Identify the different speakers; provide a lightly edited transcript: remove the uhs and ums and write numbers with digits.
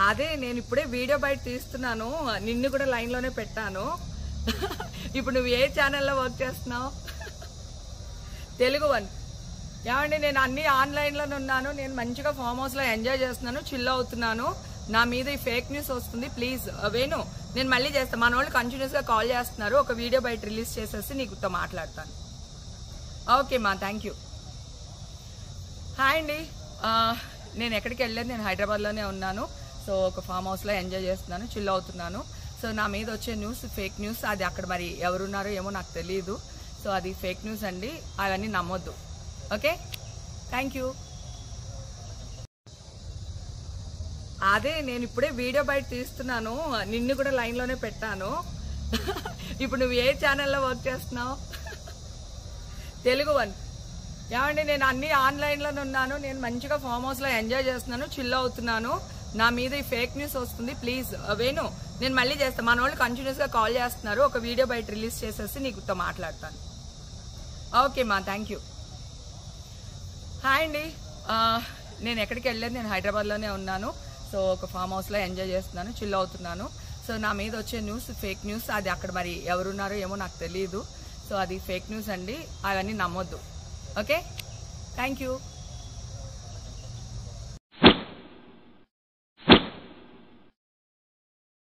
Speaker 1: అదే నేను ఇప్పుడే వీడియో బయట తీస్తున్నాను, నిన్ను కూడా లైన్ లోనే పెట్టాను. ఇప్పుడు నువ్వు ఏ ఛానల్లో వర్క్ చేస్తున్నావు? తెలుగు వన్. ఏమండి, నేను అన్ని ఆన్లైన్ లోనే ఉన్నాను, నేను మంచిగా ఫామ్ హౌస్ లో ఎంజాయ్ చేస్తున్నాను, చిల్ అవుతున్నాను. నా మీద ఈ ఫేక్ న్యూస్ వస్తుంది, ప్లీజ్ వేణు నేను మళ్ళీ చేస్తాను. మన వాళ్ళు కంటిన్యూస్ గా కాల్ చేస్తున్నారు, ఒక వీడియో బయట రిలీజ్ చేసేసి నీకుతో మాట్లాడతాను. ఓకే మా, థ్యాంక్ యూ. హాయ్ అండి, నేను ఎక్కడికి వెళ్ళలేదు, నేను హైదరాబాద్లోనే ఉన్నాను. సో ఒక ఫామ్ హౌస్లో ఎంజాయ్ చేస్తున్నాను, చిల్ అవుతున్నాను. సో నా మీద వచ్చే న్యూస్ ఫేక్ న్యూస్, అది అక్కడ మరి ఎవరున్నారో ఏమో నాకు తెలియదు. సో అది ఫేక్ న్యూస్ అండి, అవన్నీ నమ్మొద్దు. Okay, thank you. అదే నేను ఇప్పుడే వీడియో బయట తీస్తున్నాను, నిన్ను కూడా లైన్లోనే పెట్టాను. ఇప్పుడు నువ్వు ఏ ఛానల్లో వర్క్ చేస్తున్నావు? తెలుగు వన్. ఏమండి, నేను అన్ని ఆన్లైన్లోనే ఉన్నాను, నేను మంచిగా ఫామ్ హౌస్లో ఎంజాయ్ చేస్తున్నాను, చిల్ అవుతున్నాను. నా మీద ఈ ఫేక్ న్యూస్ వస్తుంది, ప్లీజ్ వేణు నేను మళ్ళీ చేస్తాను. మన వాళ్ళు కంటిన్యూస్గా కాల్ చేస్తున్నారు, ఒక వీడియో బయట రిలీజ్ చేసేసి నీకుతో మాట్లాడతాను. ఓకే మా, థ్యాంక్ యూ. హాయ్ అండి, నేను ఎక్కడికి వెళ్ళలేదు, నేను హైదరాబాద్లోనే ఉన్నాను. సో ఒక ఫామ్ హౌస్లో ఎంజాయ్ చేస్తున్నాను, చిల్ అవుతున్నాను. సో నా మీద వచ్చే న్యూస్ ఫేక్ న్యూస్, అది అక్కడ మరి ఎవరున్నారో ఏమో నాకు తెలియదు. సో అది ఫేక్ న్యూస్ అండి, అవన్నీ నమ్మొద్దు. Okay, thank you.